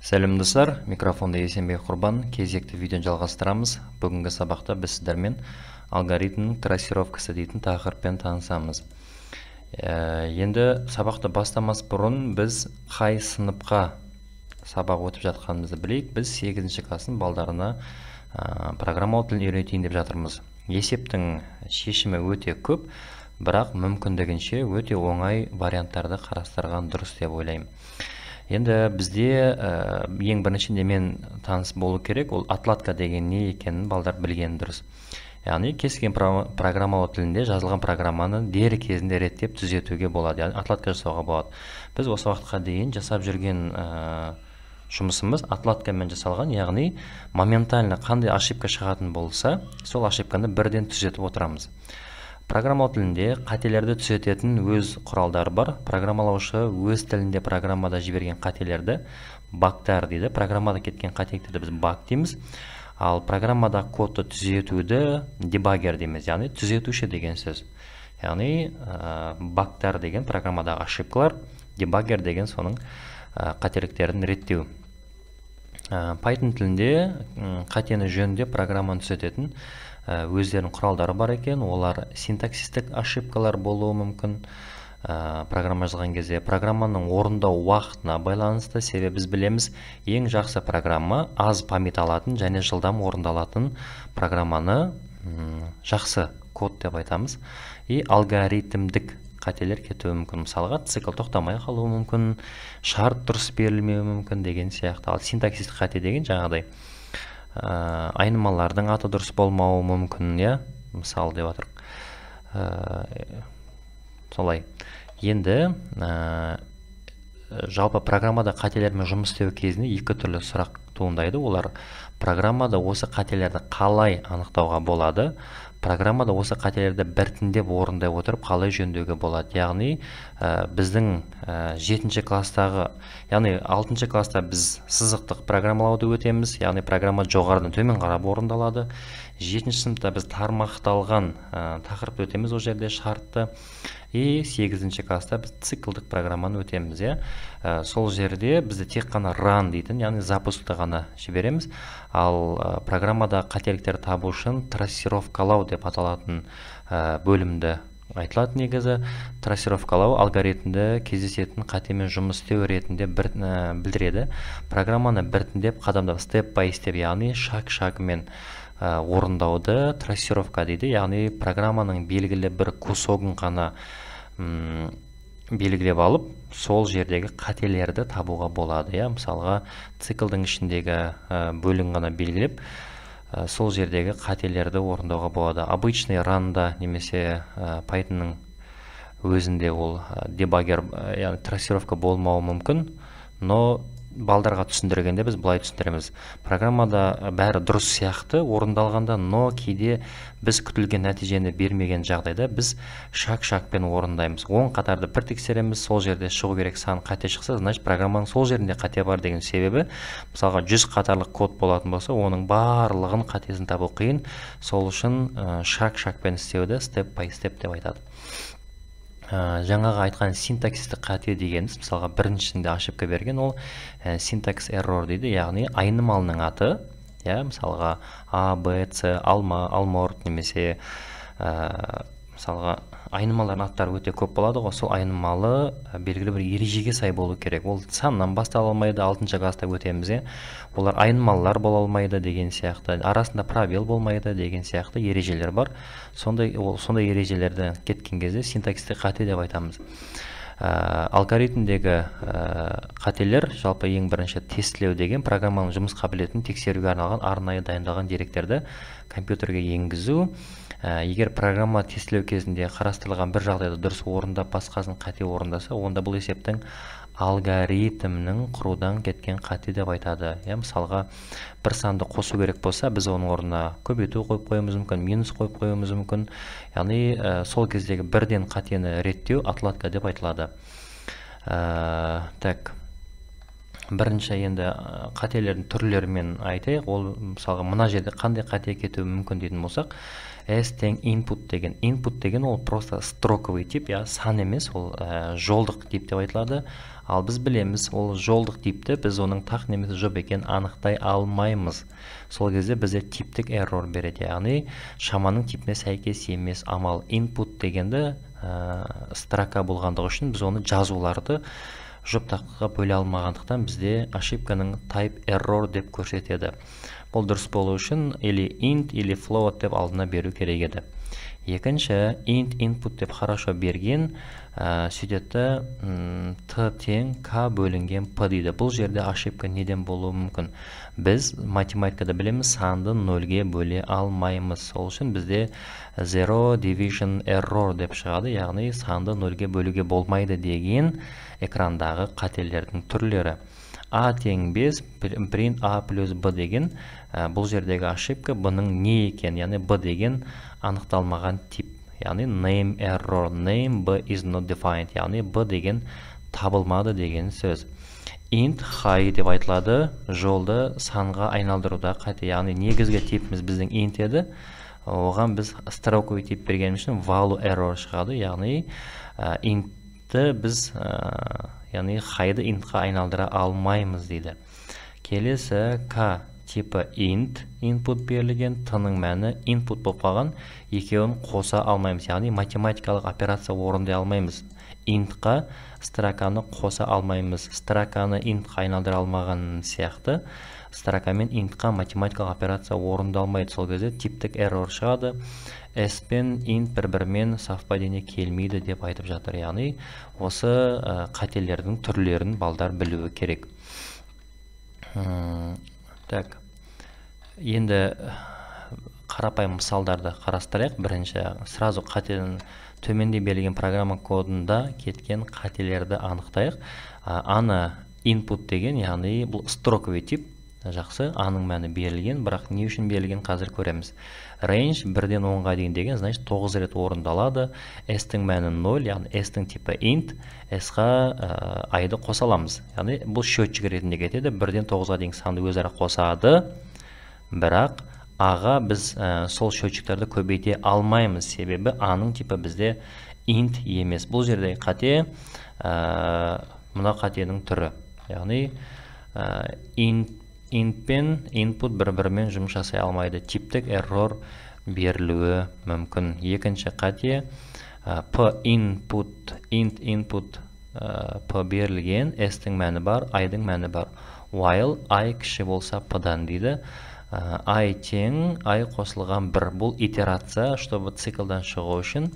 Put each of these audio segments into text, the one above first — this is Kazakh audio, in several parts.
Сәлем достар, микрофонда Есенбек Құрбан, кезекті видеоны жалғастырамыз. Бүгінгі сабақта біз сіздермен алгоритмнің трассировкасы дейтін тақырыппен танысамыз. Енді сабақты бастамас бұрын біз қай сыныпқа сабақ өтіп жатқанымызды білейік. Біз 8-ші кластың балдарына программалау тілін үйретейін деп жатырмыз. Есептің шешімі өте көп, бірақ мүмкіндігінше өте оңай варианттарды қарастырған дұрыс деп ойлаймын. Енді бізде ең бірінші немен таныс болу керек, ол отладка деген не екенін балдар білген дұрыс. Яғни кез келген программалау тілінде жазылған программаны дер кезінде реттеп түзетуге болады, яғни отладка жасауға болады. Біз осы уақытқа дейін жасап жүрген жұмысымыз отладкамен жасалған, яғни моментально қандай ошибка шығатын болса, сол ошибканы бірден түзетіп отырамыз. Программалау тілінде қателерді түзететін өз құралдары бар. Программалаушы өз тілінде программада жіберген қателерді багтар дейді. Программада кеткен қателіктерді біз баг дейміз. Ал программада кодты түзетуді дебаггер дейміз, яғни түзетуші деген сөз. Яғни багтар деген программадағы ошибкалар, дебаггер деген соның қателіктерін реттеу. Python тілінде қатені жөнінде программаны түзететін өздерінің құралдары бар екен. Олар синтаксистік ошибкалар болуы мүмкін. Программа жазған кезде программаның орындау уақытына байланысты, себебі біз білеміз, ең жақсы программа аз память алатын және жылдам орындалатын программаны жақсы код деп айтамыз. И алгоритмдік қателер кетуі мүмкін. Мысалға, цикл тоқтамай қалуы мүмкін, шарт дұрыс берілмеуі мүмкін деген сияқты. Ал синтаксистік қате деген жаңағыдай айнымалардың аты дұрыс болмауы мүмкін, мысал деп жатырық. Солай. Енді жалпы программада қателермен жұмыс істеу кезінде екі түрлі сұрақ туындайды. Олар программада осы қателерді қалай анықтауға болады, программада осы қателерді біртіндеп орындай отырып қалай жөндеуге болады. Яғни біздің 7-ші кластағы, яғни 6-ші класста біз сызықтық программалауды өтеміз, яғни программа жоғарыдан төмен қарап орындалады. 7-ші сыныпта біз тармақталған тақырыпты өтеміз, ол жерде шартты. И 8-ші класста біз циклдік программаны өтеміз. Сол жерде бізді тек қана run дейтін, яғни запускты ғана жібереміз. Ал программада қателіктер табу үшін трассировкалау деп аталатын бөлімді айтылады. Негізі трассировкалау алгоритмді кездесетін қатемен жұмыс істеу ретінде білдіреді. Программаны біртіндеп қадамдап step by step, яғни шаг-шагымен орындауды трассировка дейді. Яғни программаның белгілі бір кусогын ғана белгілеп алып, сол жердегі қателерді табуға болады. Мысалға, циклдың ішіндегі бөлігін ғана белгілеп, сол жердегі қателерді орындауға болады. Обычный ранда немесе Pythonның өзінде ол дебаггер, яғни трассировка болмауы мүмкін, но балдарға түсіндіргенде біз былай түсіндіреміз. Программада бәрі дұрыс сияқты орындалғанда, но кейде біз күтілген нәтижені бермеген жағдайда біз шаг-шагпен орындаймыз. Оң қатарды бір тексереміз, сол жерде шығу керек сан қате шықса, значит программаның сол жерінде қате бар деген себебі. Мысалға 100 қатарлық код болатын болса, оның барлығын қатесін табу қиын. Сол үшін шаг-шагпен істеуді step by step деп айтады. Жаңаға айтқан синтаксистік қате дегеніміз, мысалға біріншісінде ошибка берген, ол синтакс error дейді, яғни айнымалының аты, мысалға A, B, C, алмұрт немесе мысалға айнымалардың аттары өте көп болады ғой, сол айнымалы белгілі бір ережеге сай болу керек. Ол саннан бастала алмайды, 6-ші класста өтеміз. Олар айнымалылар бола алмайды деген сияқты, арасында пробел болмайды деген сияқты ережелер бар. Сондай ережелерді кеткен кезде синтаксистік қате деп айтамыз. Алгоритмдегі қателер жалпы ең бірінші тестілеу деген программаның жұмыс қабілетін тексеруге арналған арнайы дайындалған деректерді компьютерге енгізу. Егер программа тестілеу кезінде қарастырылған бір жағдайды дұрыс орындап, басқасын қате орындаса, онда бұл есептің алгоритмнің құрудан кеткен қате деп айтады. Мысалға, бір санды қосу керек болса, біз оның орнына көбейту қойып қоюымыз мүмкін, минус қойып қоюымыз мүмкін. Яғни сол кездегі бірден қатені реттеу отладка деп айтылады. бірінші енді қателердің түрлерімен айтайық. Ол мысалға мына жерде қандай қате кетуі мүмкін дейтін болсақ, s тең input деген ол просто строковый тип, сан емес, ол жолдық тип деп айтылады. Ал біз білеміз, ол жолдық типті біз оның тақ немесе жоқ екенін анықтай алмаймыз. Сол кезде бізде типтік error береді, яғни шаманың типіне сәйкес емес. Амал input дегенді строка болғандығы үшін біз оны жазуларды жұптаққа бөле алмағандықтан бізде ошибканың type error деп көрсетеді. Бұл дұрыс болу үшін или int или float деп алдына беру керек еді. Екінші, int input деп хорошо берген, сөйтеді t тең k бөлінген p дейді. Бұл жерде ошибка неден болуы мүмкін? Біз математикада білеміз, санды нөлге бөле алмаймыз. Сол үшін бізде zero division error деп шығады, яғни санды нөлге бөлуге болмайды деген экрандағы қателердің түрлері. A тең 5, print A плюс B деген, бұл жердегі ошибка бұның не екен, яғни B деген анықталмаған тип, яғни name error, name B is not defined, яғни B деген табылмады деген сөз. Int high деп айтылады, жолды санға айналдыруда қате, яғни негізгі типіміз біздің int еді, оған біз строковый тип берген үшін value error шығады, яғни intті біз яғни high'ды intқа айналдыра алмаймыз дейді. Келесі k типі int input берілген, t-ның мәні input болып қалған, екеуін қоса алмаймыз, яғни математикалық операция орындай алмаймыз. Intқа строканы қоса алмаймыз. Строканы intқа айналдыра алмаған сияқты, строкамен intқа математикалық операция орындалмайды. Сол кезде типтік error шығады. S пен int бір-бірімен совпадение келмейді деп айтып жатыр. Яғни осы қателердің түрлерін балдар білуі керек. Так, енді қарапайым мысалдарды қарастырайық. Бірінші, сразу қателердің төменде берілген программа кодында кеткен қателерді анықтайық. Аны input деген, яғни бұл строковый тип. Жақсы, аның мәні берілген, бірақ не үшін берілген қазір көреміз. Range 1-ден 10-ға дейін деген, значит 9 рет орындалады. S-тің мәні 0, яғни S-тің типі int, S-ға айды қосаламыз. Яғни бұл счетчик ретінде кетеді, 1-ден 9-ға дейін санды өзара қосады, бірақ A-ға біз сол счетчиктерді көбейте алмаймыз, себебі A-ның типі бізде int емес. Бұл жерде қате, мұна қатенің түрі, яғни int пен input бір-бірімен жұмыс жасай алмайды. Типтік error берілуі мүмкін. Екінші қате, p input, int input p берілген, s-тің мәні бар, i-дің мәні бар. While i кіші болса p-дан дейді. I тең, i қосылған 1. Бұл итерация, чтобы циклдан шығу үшін.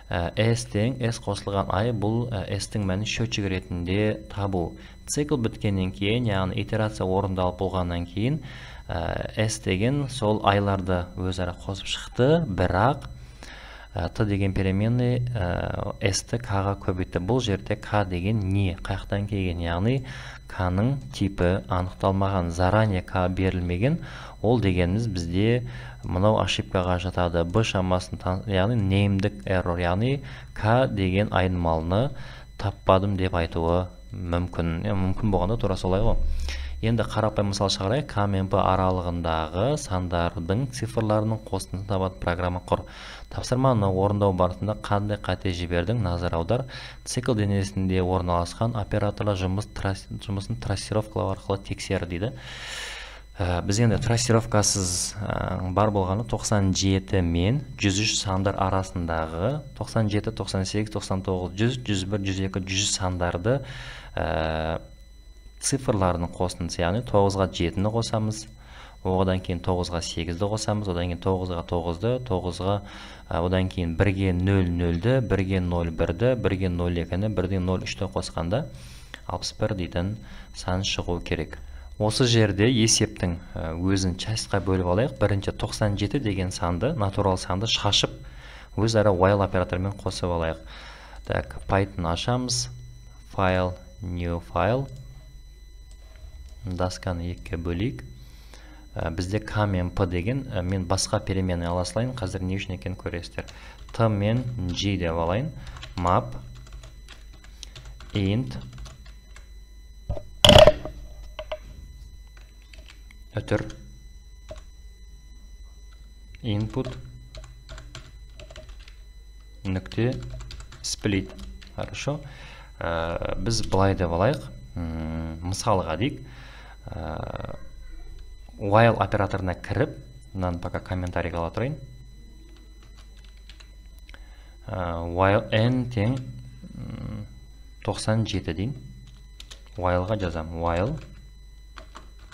S тең, s қосылған i, бұл s-тің мәні счетчик ретінде табу. Цикл біткеннен кейін, яғни итерация орындалып болғаннан кейін, S деген сол айларды өзара қосып шықты, бірақ T деген переменный S-ті K-ға көбейтті. Бұл жерде K деген не? Қаяқтан келген? Яғни K-ның типі анықталмаған, заранее K берілмеген. Ол дегеніміз бізде мынау ошибкаға жатады. B шамасын, яғни name'дік error, яғни K деген айнымалыны таппадым деп айтуы мүмкін. Мүмкін болғанда тура солай ғой. Енді қарапайым мысал шығарайық. K мен P аралығындағы сандардың цифрларының қосындысын табатын программа құр. Тапсырманы орындау барысында қандай қате жібердің? Назар аудар. Цикл денесінде орналасқан операторлар жұмысын трассировкалау арқылы тексер дейді. Біз енді трассировкасыз бар болғаны 97 мен 103 сандар арасындағы 97, 98, 99, 100, 101, 102, 100 сандарды цифрларының қосындысы, яғни 9-ға 7-ні қосамыз, одан кейін 9-ға 8-ді қосамыз, одан кейін 9-ға 9-ды, 9-ға одан кейін 1-ге 0-0-ді, 1-ге 0-1-ді, 1-ге 0-2-ні, 1-ге 0-3-ді қосқанда 61 дейтін сан шығу керек. Осы жерде есептің өзін частьқа бөліп алайық. Бірінші 97 деген санды, натурал санды шашып, өзара while оператормен қосып алайық. Так, Python ашамыз. File, new file. Досканы екіге бөлейік. Бізде K мен P деген, мен басқа переменный ала салайын. Қазір не үшін екенін көресіздер. T мен G деп алайын. Map int өтір input нүкте split. Хорошо. Біз былай деп алайық. Мысалға дейік. While операторына кіріп, мынаны пока комментарийға ала тұрайын. While n тең 97 дейін. Whileға жазам. While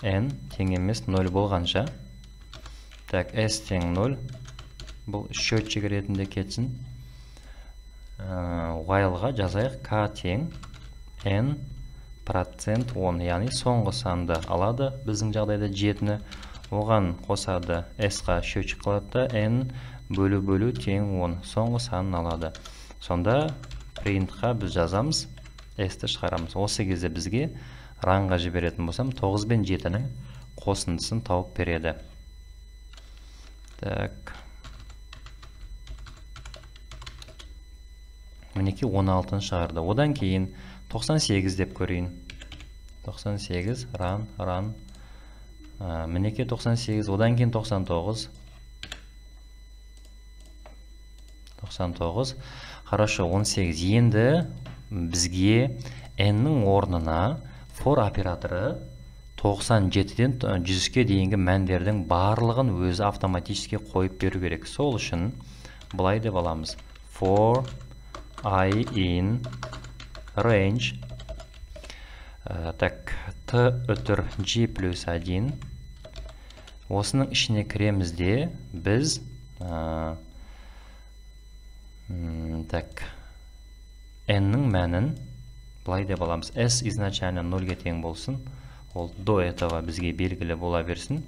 n тең емес 0 болғанша. Так, s тең 0. Бұл счетчик ретінде кетсін. Whileға жазайық. K тең n процент 10. Яғни соңғы санды алады. Біздің жағдайда 7-ні. Оған қосады. S-ға счетчик қылады. n бөлу тең 10. Соңғы санын алады. Сонда printқа біз жазамыз. S-ті шығарамыз. Осы кезде бізге ранға жіберетін болсам 9 бен 7-ның қосындысын тауып береді. Так. Мінеке 16-ны шығарды. Одан кейін 98 деп көрейін. 98, ран. Мінеке 98, одан кейін 99. 99. Хорошо, 18. Енді бізге n-нің орнына for операторы 97-ден 100-ке дейінгі мәндердің барлығын өзі автоматически қойып беру керек. Сол үшін бұлай деп аламыз. For I in range так, t өтір g плюс 1. Осының ішіне кіремізде біз так, n-нің мәнін бұлай деп аламыз. S изначально 0-ге тең болсын. Ол до этого бізге белгілі бола берсін.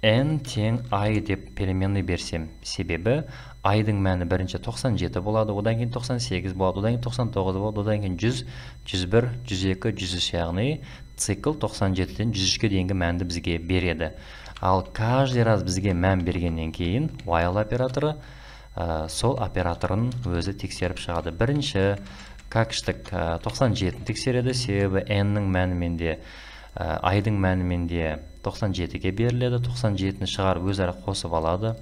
n тең i деп переменный берсем. Себебі i-дің мәні бірінші 97 болады, одан кейін 98 болады, одан кейін 99 болады, одан кейін 100, 101, 102, 103, яғни цикл 97-ден 103-ке дейінгі мәнді бізге береді. Ал каждый раз бізге мән бергеннен кейін while операторы сол операторын өзі тексеріп шығады. Бірінші кәкіштік 97-ні тексереді, себебі n-нің мәніменде i-дің мәніменде 97-ге беріледі, 97-ні шығарып өзара қосып алады.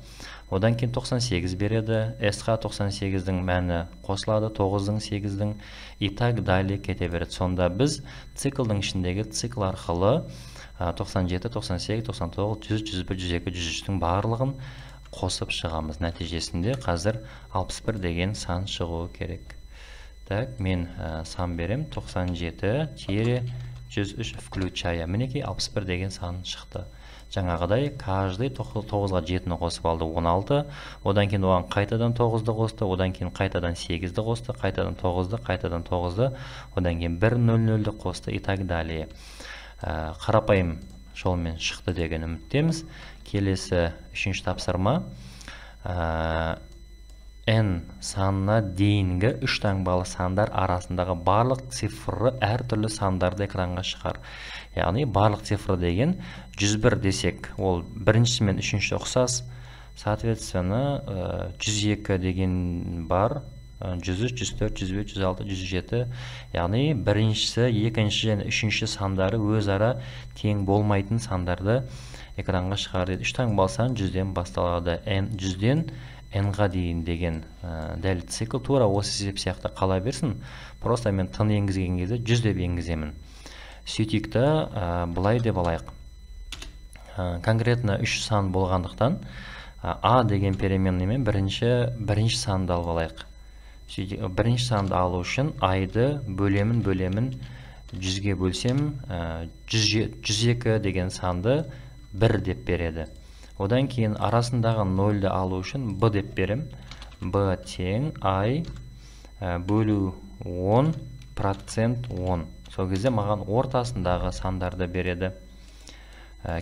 Одан кейін 98 береді, S-ға 98-дің мәні қосылады, 9-дің, 8-дің и так далее кете береді. Сонда біз циклдың ішіндегі цикл арқылы 97, 98, 99, 100, 101, 102, 103-дің барлығын қосып шығамыз. Нәтижесінде қазір 61 деген сан шығуы керек. Так, мен сан берем 97-103 включая. Мінекей 61 деген сан шықты. Жаңағыдай каждый 9-ға 7-ні қосып алды 16, одан кейін оған қайтадан 9-ды қосты, одан кейін қайтадан 8-ді қосты, қайтадан 9-ды, қайтадан 9-ды, одан кейін 1-0-0-ді қосты и так далее. Қарапайым жолмен шықты деген үміттеміз. Келесі үшінші тапсырма. n санына дейінгі 3 таңбалы сандар арасындағы барлық цифры әртүрлі сандарды экранға шығар. Яғни барлық цифры деген 101 десек, ол біріншісі мен үшінші ұқсас. Соответственно, 102 деген бар, 103, 104, 105, 106, 107. Яғни біріншісі, екінші және үшінші сандары өзара тең болмайтын сандарды экранға шығар деді. 3 таңбалы сан 100-ден басталады. 100-ден n-ға дейін деген дәл цикл тура осы есеп сияқты қала берсін. Просто мен тын енгізген кезде 100 деп енгіземін. Сөйтікті бұлай деп алайық. Конкретно 3 сан болғандықтан a деген переменныймен бірінші санды алып алайық. Бірінші санды алу үшін i-ды бөлемін 100-ге бөлсем 102 деген санды 1 деп береді. Одан кейін арасындағы 0-ді алу үшін b деп берем. b тең i бөлу 10 процент 10. Сол кезде маған ортасындағы сандарды береді.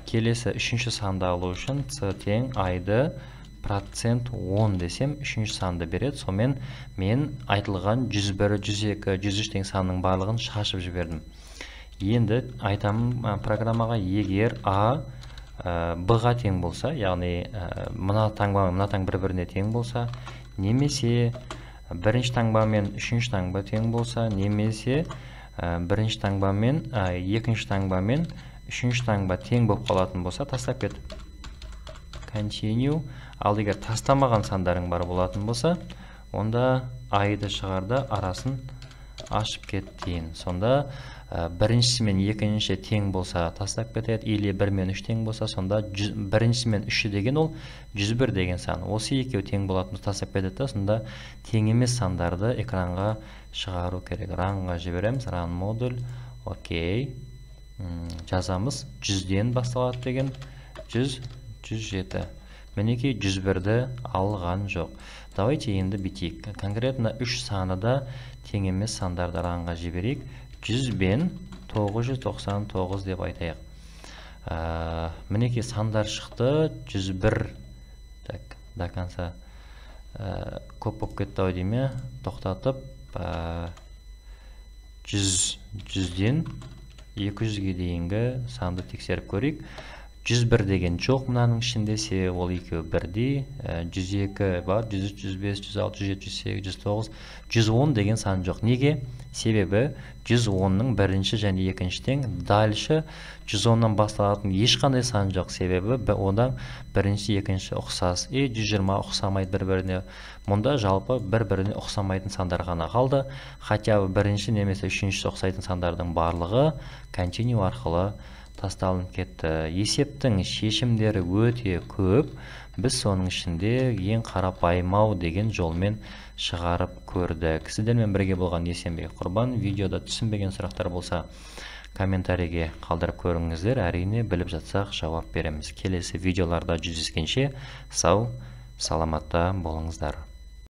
Келесі үшінші санды алу үшін c тең i-ды процент 10 десем, үшінші санды береді. Сомен мен айтылған 101, 102, 103 деген санның барлығын шашып жібердім. Енді айтамын программаға, егер a b-ға тең болса, яғни мына таңба мен мына таңба бір-біріне тең болса, немесе бірінші таңба мен үшінші таңба тең болса, немесе бірінші таңба мен екінші таңба мен үшінші таңба тең болып қалатын болса тастап кет. Continue. Ал егер тастамаған сандарың бар болатын болса, онда айды шығарда арасын ашып кет дейін. Сонда біріншісі мен екінші тең болса тастап кетеді, или 1 мен 3 тең болса, сонда біріншісі мен 3 деген ол 101 деген сан. Осы екеу тең болатын тастап кетеді, сонда тең емес сандарды экранға шығару керек. Ранға жібереміз, ран модуль, окей. Жазамыз, 100-ден басталады деген, 100, 107. Мінекей 101-ді алған жоқ. Давайте енді бітейік. Конкретно 3 саны да тең емес сандарды ранға жіберейік. 100 бен 999 деп айтайық. Мінекей сандар шықты. 101. Так, до конца көп болып кетті дейме. Тоқтатып 100-ден 200-ге дейінгі санды тексеріп көрейік. 101 деген жоқ мынаның ішінде, себебі ол екеуі бірдей. 102 бар, 103, 105, 106, 107, 108, 109, 110 деген сан жоқ. Неге? Себебі 110-ның бірінші және екінші тең. Дальше 110-нан басталатын ешқандай сан жоқ. Себебі одан бірінші, екінші ұқсас. 120 ұқсамайды бір-біріне. Мұнда жалпы бір-біріне ұқсамайтын сандар ғана қалды. Хотя бірінші немесе үшінші ұқсайтын сандардың барлығы continue арқылы тасталынып кетті. Есептің шешімдері өте көп. Біз соның ішінде ең қарапайым деген жолмен шығарып көрдік. Сіздермен бірге болған Есенбек Құрбан. Видеода түсінбеген сұрақтар болса, комментарийге қалдырып көріңіздер. Әрине, біліп жатсақ жауап береміз. Келесі видеоларда жүздескенше сау, саламатта болыңыздар.